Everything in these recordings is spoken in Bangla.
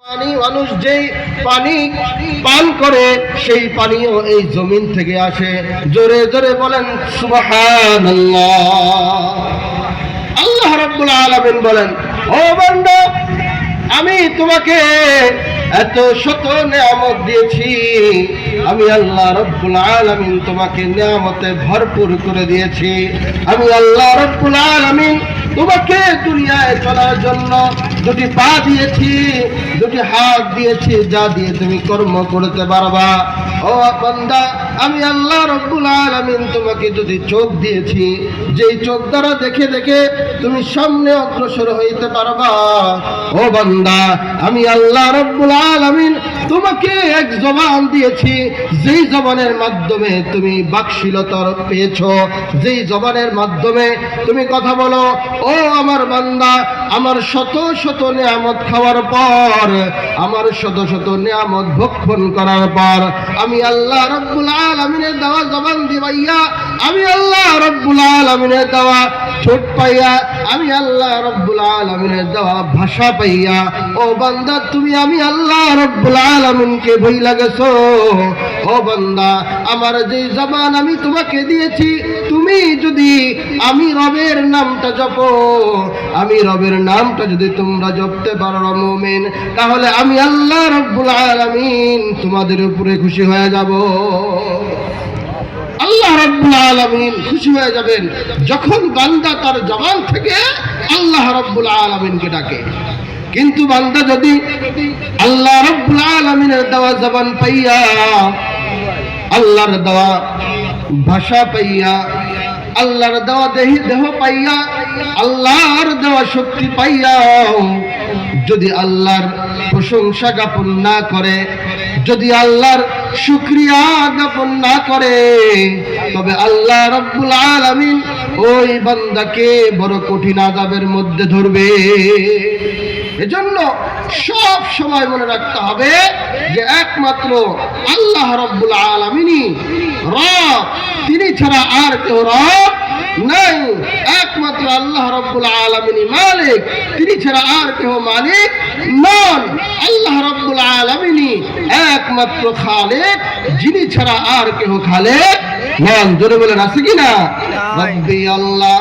পানি মানুষ যেই পানি পান করে সেই পানিও এই জমিন থেকে আসে। জোরে জোরে বলেন সুবহানাল্লাহ। আল্লাহ রাব্বুল আলামিন বলেন, ও বান্দা, আমি তোমাকে এত শত নিয়ামত দিয়েছি, আমি আল্লাহ রাব্বুল আলামিন তোমাকে নিয়ামতে ভরপুর করে দিয়েছি। আমি আল্লাহ রাব্বুল আলামিন তোমাকে দুনিয়ায় চলার জন্য দুটি পা দিয়েছি, দুটি হাত দিয়েছি, যা দিয়ে তুমি কর্ম করতে পারবা। ও বান্দা, আমি আল্লাহ রাব্বুল আলামিন তোমাকে যদি চোখ দিয়েছি, যেই চোখ দ্বারা দেখে দেখে তুমি সামনে অগ্রসর হইতে পারবা। ও বান্দা, আমি আল্লাহ রাব্বুল আলামিন তোমাকে এক জবান দিয়েছি, যেই জবানের মাধ্যমে তুমি বাকশীলতা পেয়েছো, যেই জবানের মাধ্যমে তুমি কথা বলো। ও আমার বান্দা, আমার শত শত নিয়ামত খাওয়ার পর, আমার শত শত নিয়ামত ভক্ষণ করার পর, আমি আল্লাহ রাব্বুল আলামিনের দেওয়া জবান দিবাইয়া, আমি আল্লাহ রাব্বুল আলামিনের দেওয়া ঠোঁট পাইয়া, আমি আল্লাহ রাব্বুল আলামিনের দেওয়া ভাষা পাইয়া, ও বান্দা তুমি আমি আল্লাহ রাব্বুল আলামিনকে ভুইলা গেছো। ও বান্দা, আমার যে জবান আমি তোমাকে দিয়েছি, তুমি যদি আমি রবের নামটা জপো, আমি রবের নামটা যদি তোমরা জপতে পারো মুমিন, তাহলে আমি আল্লাহ রাব্বুল আলামিন তোমাদের উপরে খুশি হয়ে যাব। আল্লাহ রাব্বুল আলামিন খুশি হয়ে যাবেন যখন বান্দা তার জবান থেকে আল্লাহ রাব্বুল আলামিনকে ডাকে। কিন্তু বান্দা যদি আল্লাহ রাব্বুল আলামিনের দেওয়া জবান পাইয়া, আল্লাহর দেওয়া ভাষা পাইয়া, আল্লাহর দেওয়া দেহ পাইয়া, আল্লাহর দেওয়া শক্তি পাইয়া যদি আল্লাহর প্রশংসা জ্ঞাপন না করে, যদি আল্লাহর শুকরিয়া জ্ঞাপন না করে, তবে আল্লাহ রাব্বুল আলামিন ওই বান্দাকে বড় কঠিন আযাবের মধ্যে ধরবে। এজন্য সব সময় মনে রাখতে হবে যে একমাত্র আল্লাহ রাব্বুল আলামিনই রব, তিনি ছাড়া আর কেউ রব নাই। একমাত্র আল্লাহ রাব্বুল আলামিনই মালিক, তিনি ছাড়া আর কেউ মালিক নন। আল্লাহ রাব্বুল আলামিনই একমাত্র খালেক, যিনি ছাড়া আর কেউ খালেক নন। জোরে বলেন আছে কি না? রাব্বি আল্লাহ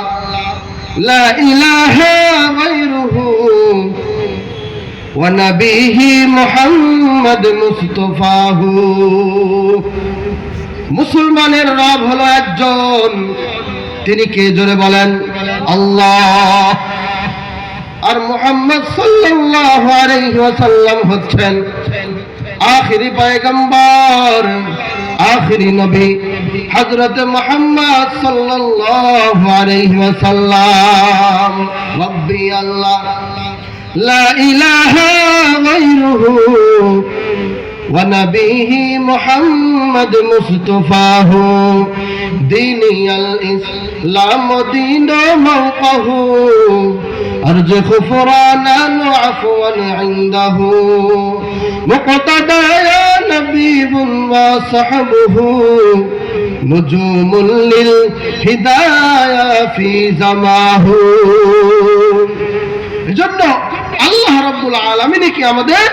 লা ইলাহা গায়রুহু ওয়া নবিহি মুহাম্মদ মুস্তাফাহু। মুসলমানের রব হলো একজন, তিনি কে? জোরে বলেন আল্লাহ। আর মুহাম্মদ সাল্লাল্লাহু আলাইহি ওয়াসাল্লাম হচ্ছেন আখিরি পয়গম্বর, আখিরি নবী হযরত মুহাম্মদ সাল্লাল্লাহু আলাইহি ওয়াসাল্লাম। রাব্বি আল্লাহ লা ইলাহা গায়রুহু ওয়া নবিহি মুহাম্মদ মুস্তাফাহু। দীনি আল ইসলাম দীন মাওকাহু أرج غفرانا وعفوا عنده مقتدى يا نبي وصحبه نجوم للهدايا في زماه। এজন্য আল্লাহ রাব্বুল আলামিন কি আমাদের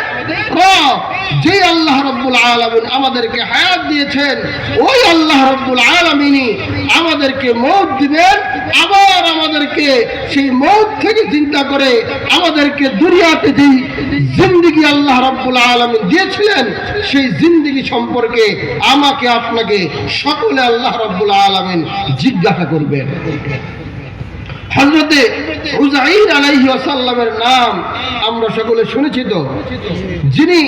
রব। যে আল্লাহ রাব্বুল আলামিন আমাদেরকে হায়াত দিয়েছেন, ওই আল্লাহ রাব্বুল আলামিনই আমাদেরকে মওত দিবেন, আবার আমাদেরকে সেই মওত থেকে চিন্তা করে আমাদেরকে দুনিয়াতে যেই জিন্দেগি আল্লাহ রাব্বুল আলামিন দিয়েছিলেন, সেই জিন্দেগি সম্পর্কে আমাকে আপনাকে সকলে আল্লাহ রাব্বুল আলামিন জিজ্ঞাসা করবেন। হযরতে উযাইর আলাইহিস সালামের নাম আমরা সকলে শুনেছি তো, যিনি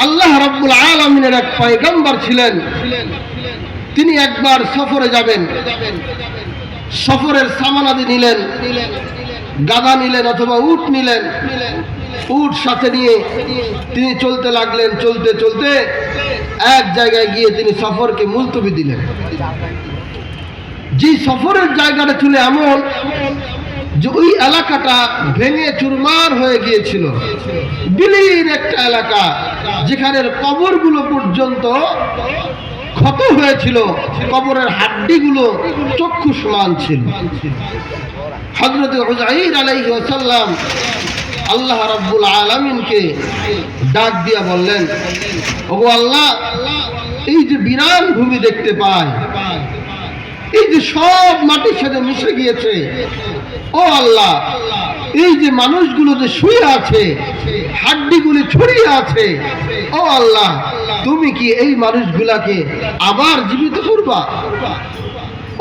আল্লাহ রাব্বুল আলামিনের এক পয়গম্বর ছিলেন। তিনি একবার সফরে যাবেন, সফরের সামানাদি নিলেন, গাধা নিলেন অথবা উট নিলেন। উট সাথে নিয়ে তিনি চলতে লাগলেন। চলতে চলতে এক জায়গায় গিয়ে তিনি সফরকে মুলতবি দিলেন। যে সফরের জায়গাটা ছিল এমন যে ওই এলাকাটা ভেঙে চুরমার হয়ে গিয়েছিল, বিলীন একটা এলাকা, যেখানের কবরগুলো পর্যন্ত ক্ষত হয়েছিল, কবরের হাড্ডিগুলো চক্ষুষ্মান ছিল। হযরত উযাইর আলাইহিস সালাম আল্লাহ রাব্বুল আলামিনকে ডাক দিয়া বললেন, ওগো আল্লাহ, এই যে বিরান ভূমি দেখতে পাই, এই যে সব মাটির সাথে মিশে গিয়েছে, ও আল্লাহ, এই যে মানুষগুলো যে শুয়ে আছে, হাড্ডিগুলি ছড়িয়ে আছে, ও আল্লাহ, তুমি কি এই মানুষগুলাকে আবার জীবিত করবা?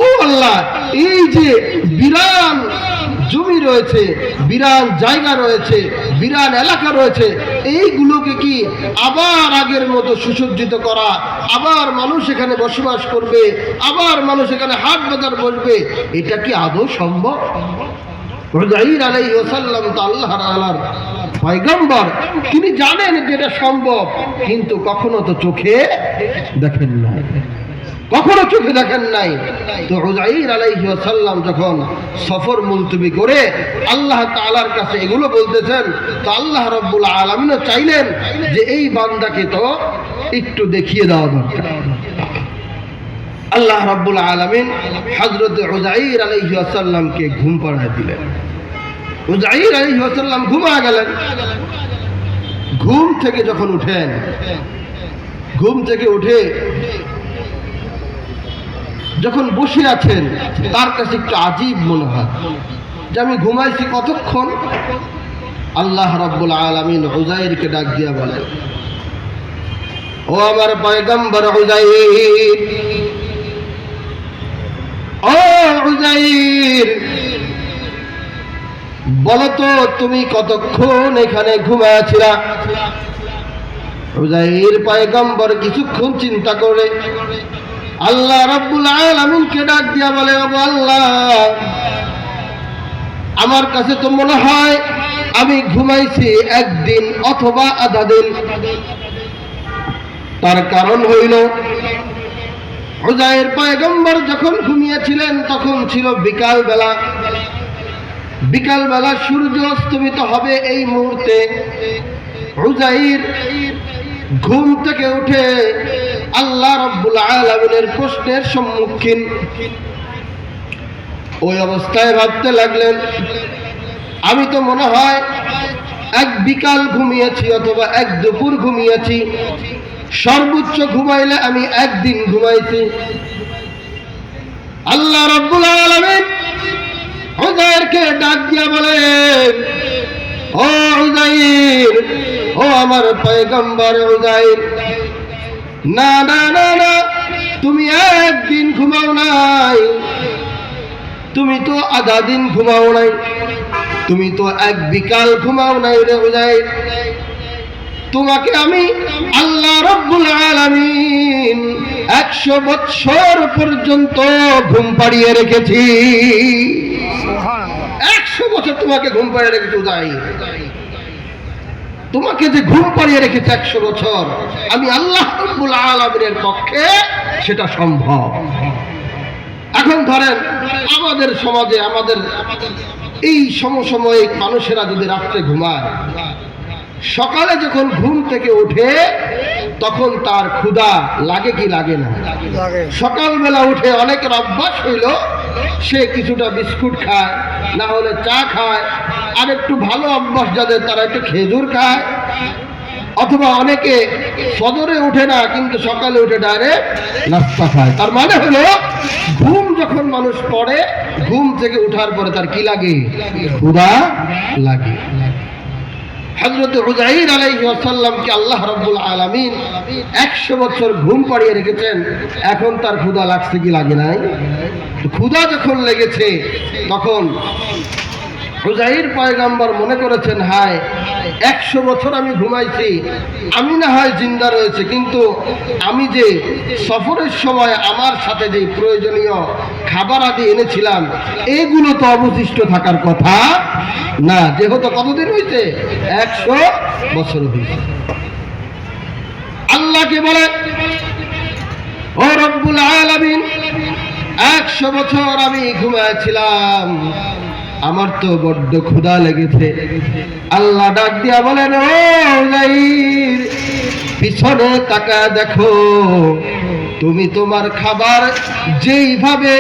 ও আল্লাহ, এই যে বিরান জমি রয়েছে, বিরান জায়গা রয়েছে, বিরান এলাকা রয়েছে, এইগুলোকে কি আবার আগের মতো সুসজ্জিত করা, আবার মানুষ এখানে বসবাস করবে, আবার মানুষ এখানে হাট বাজার বসবে, এটা কি আদৌ সম্ভব? উযাইর আলাইহিস সালাম তো আল্লাহর পয়গম্বর, তিনি জানেন যে এটা সম্ভব, কিন্তু কখনো তো চোখে দেখেন না, কখনো চোখে দেখেন নাই। তো উযাইর আলাইহিস সালাম যখন সফর মুলতবি করে আল্লাহ তাআলার কাছে এগুলো বলতেছেন, তো আল্লাহ রাব্বুল আলামিনও চাইলেন যে এই বান্দাকে তো একটু দেখিয়ে দেওয়া দরকার। আল্লাহ রাব্বুল আলামিন হযরত উযাইর আলাইহিস সালামকে ঘুম পাড়িয়ে দিলেন। উযাইর আলাইহিস সালাম ঘুমিয়ে গেলেন। ঘুম থেকে যখন উঠেন, ঘুম থেকে উঠে যখন বসে আছেন, তার কাছে একটু আজীব মনে হয় যে আমি ঘুমাইছি কতক্ষণ। আল্লাহ রাব্বুল আলামিন উযাইরকে ডাক দিয়া বলেন, ও আমার পয়গম্বর উযাইর, ও উযাইর, বলো তো তুমি কতক্ষণ এখানে ঘুমাইছিলা? উযাইর পয়গম্বর কিছুক্ষণ চিন্তা করে আল্লাহ রাব্বুল আলামিনকে ডাক দিয়া বলে, ও আল্লাহ, আমার কাছে তো মনে হয় আমি ঘুমাইছি একদিন অথবা আধা দিন। তার কারণ হইল উযাইর পয়গম্বর যখন ঘুমিয়েছিলেন তখন ছিল বিকাল বেলা। বিকাল বেলা সূর্য অস্তমিত হবে এই মুহূর্তে উযাইর ঘুম থেকে উঠে আল্লাহ রাব্বুল আলামিনের প্রশ্নের সম্মুখীন। ওই অবস্থায় ভাবতে লাগলেন, আমি তো মনে হয় এক বিকাল ঘুমিয়েছি অথবা এক দুপুর ঘুমিয়েছি, সর্বোচ্চ ঘুমাইলে আমি একদিন ঘুমাইছি। আল্লাহ রাব্বুল আলামিন উযাইরকে ডাক দিয়া বলেন, ও উযাইর, ও আমার পয়গম্বর উযাইর, না না না না, তুমি একদিন ঘুমাও নাই, তুমি তো আধা দিন ঘুমাও নাই, তুমি তো এক বিকাল ঘুমাও নাই রে উযাইর। তোমাকে আমি আল্লাহ রাব্বুল আলামিন 100 বছর পর্যন্ত ঘুম পাড়িয়ে রেখেছি। 100 বছর তোমাকে ঘুম পাড়িয়ে রেখেছি উযাইর। তোমাকে যে ঘুম পাড়িয়ে রেখেছে 100 বছর, আমি আল্লাহ রাব্বুল আলামিনের পক্ষে সেটা সম্ভব। এখন ধরেন আমাদের সমাজে আমাদের এই সমসাময়িক মানুষেরা যদি রাত্রে ঘুমায়, সকালে যখন ঘুম থেকে ওঠে তখন তার ক্ষুধা লাগে কি লাগে না? সকালবেলা উঠে অনেকের অভ্যাস হইল সে কিছুটা বিস্কুট খায়, না হলে চা খায়, আর একটু ভালো অভ্যাস যাদের তারা একটু খেজুর খায়, অথবা অনেকে ফজরে উঠে না কিন্তু সকালে উঠে ডাইরেক্ট নাস্তা খায়। তার মানে হলো ঘুম যখন মানুষ পড়ে, ঘুম থেকে উঠার পরে তার কি লাগে? ক্ষুধা লাগে। হযরত উযাইর আলাইহিস সালামকে আল্লাহ রাব্বুল আলামিন 100 বছর ঘুম পাড়িয়ে রেখেছেন, এখন তার ক্ষুধা লাগছে কি লাগে নাই? ক্ষুধা যখন লেগেছে তখন উযাইর পয়গম্বর মনে করেছেন, হায় 100 বছর আমি ঘুমাইছি, আমি না হয় জিন্দা রয়েছে, কিন্তু আমি যে সফরের সময় আমার সাথে যে প্রয়োজনীয় খাবার আদি এনেছিলাম এগুলো তো অবশিষ্ট থাকার কথা না। যেহেতু কতদিন হয়েছে? 100 বছর হয়েছে। আল্লাহকে বলে, ও রব্বুল আলামিন, 100 বছর আমি ঘুমাইছিলাম, আমার তো বড্ড ক্ষুধা লেগেছে। আল্লাহ ডাক দিয়া বলেন, ও উযাইর, পিছনে তাকায় দেখো তুমি তোমার খাবার যেইভাবে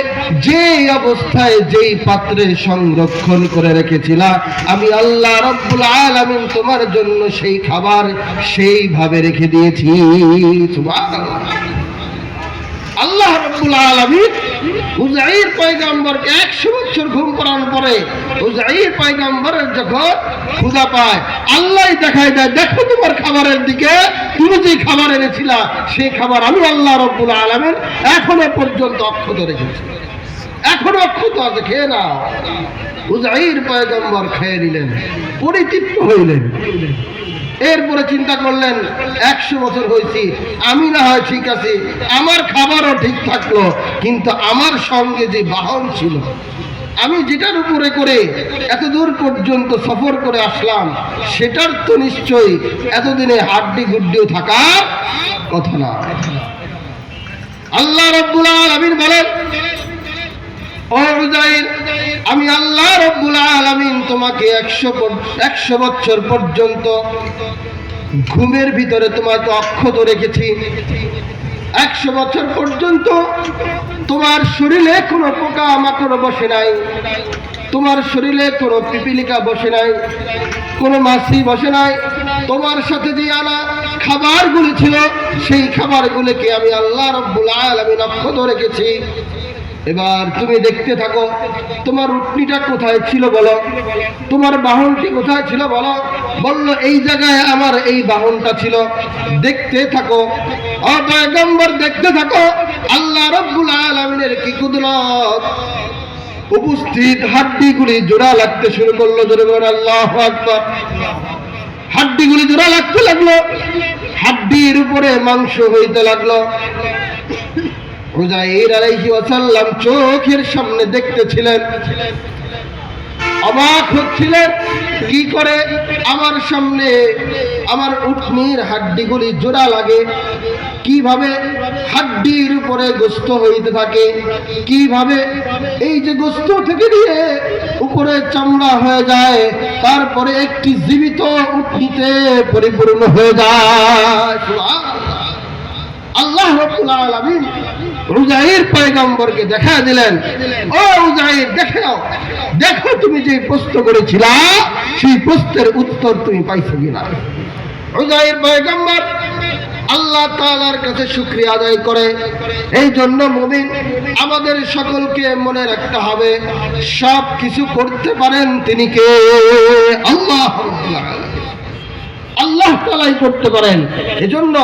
যেই অবস্থায় যেই পাত্রে সংরক্ষণ করে রেখেছিলা, আমি আল্লাহ রাব্বুল আলামিন তোমার জন্য সেই খাবার সেইভাবে রেখে দিয়েছি। সুবহানাল্লাহ। আল্লাহ রাব্বুল আলামিন উযাইর পয়গম্বরকে 100 বছর ঘুম পাড়ানোর পরে উযাইর পয়গম্বরের যখন ক্ষুধা পায়, আল্লাহ দেখায় দেয়, দেখো তোমার খাবারের দিকে, তুমি যে খাবার এনেছিলা সেই খাবার আমি আল্লাহ রাব্বুল আলামিন এখনো পর্যন্ত অক্ষত রেখেছি, এখনো অক্ষত আছে, খেয়ে নাও। উযাইর পয়গম্বর খেয়ে নিলেন, পরিতৃপ্ত হইলেন। এরপরে চিন্তা করলেন 100 বছর হয়েছি, আমি না হয় ঠিক আছি, আমার খাবারও ঠিক থাকলো, কিন্তু আমার সঙ্গে যে বাহন ছিল, আমি যেটার উপরে করে এত দূর পর্যন্ত সফর করে আসলাম, সেটার তো নিশ্চয়ই এতদিনে হাড্ডি গুড্ডিও থাকার কথা না। আল্লাহ রাব্বুল আলামিন বলেন, ও উযাইর, আমি আল্লাহ রাব্বুল আলামিন তোমাকে 100 বছর পর্যন্ত ঘুমের ভিতরে তোমাকে অক্ষত রেখেছি। 100 বছর পর্যন্ত তোমার শরীরে কোনো পোকা মাকড় বসে নাই, তোমার শরীরে কোনো পিপিলিকা বসে নাই, কোনো মাছি বসে নাই। তোমার সাথে যে আনা খাবারগুলো ছিল, সেই খাবারগুলোকে আমি আল্লাহ রাব্বুল আলামিন অক্ষত রেখেছি। এবার তুমি দেখতে থাকো, তোমার উটনিটা কোথায় ছিল বলো, তোমার বাহনটি কোথায় ছিল বলো। বলল, এই জায়গায় আমার এই বাহনটা ছিল। দেখতে থাকো ও পয়গম্বর, দেখতে থাকো আল্লাহ রাব্বুল আলামিনের কি কুদরত। উপস্থিত হাড্ডিগুলি জোড়া লাগতে শুরু করলো, জোরে বলেন আল্লাহু আকবার। হাড্ডিগুলি জোড়া লাগতে লাগলো, হাড্ডির উপরে মাংস হইতে লাগলো। উযাইর আলাইহিস সালাম চোখের সামনে দেখতেছিলেন, অবাক হচ্ছিলেন, কি করে আমার সামনে আমার উটনির হাড্ডিগুলি জোড়া লাগে, কিভাবে হাড্ডির উপরে গোশত হইতে থাকে, কিভাবে এই যে গোশত থেকে দিয়ে উপরে চামড়া হয়ে যায়, তারপরে একটি জীবিত উটনিতে পরিপূর্ণ হয়ে যায়। আল্লাহ রাব্বুল আলামিন উযাইর পয়গম্বরকে দেখা দিলেন, ও উযাইর, দেখো তুমি যে প্রশ্ন করেছিলা সেই প্রশ্নের উত্তর তুমি পাইছো কিনা। উযাইর পয়গম্বর আল্লাহ তাআলার কাছে শুকরিয়া আদায় করে। এই জন্য মুমিন আমাদের সকলকে মনে রাখতে হবে, সব কিছু করতে পারেন তিনি কে? আল্লাহ রাব্বুল আলামিন। আল্লাহ তাআলাই করতে পারেন। এজন্য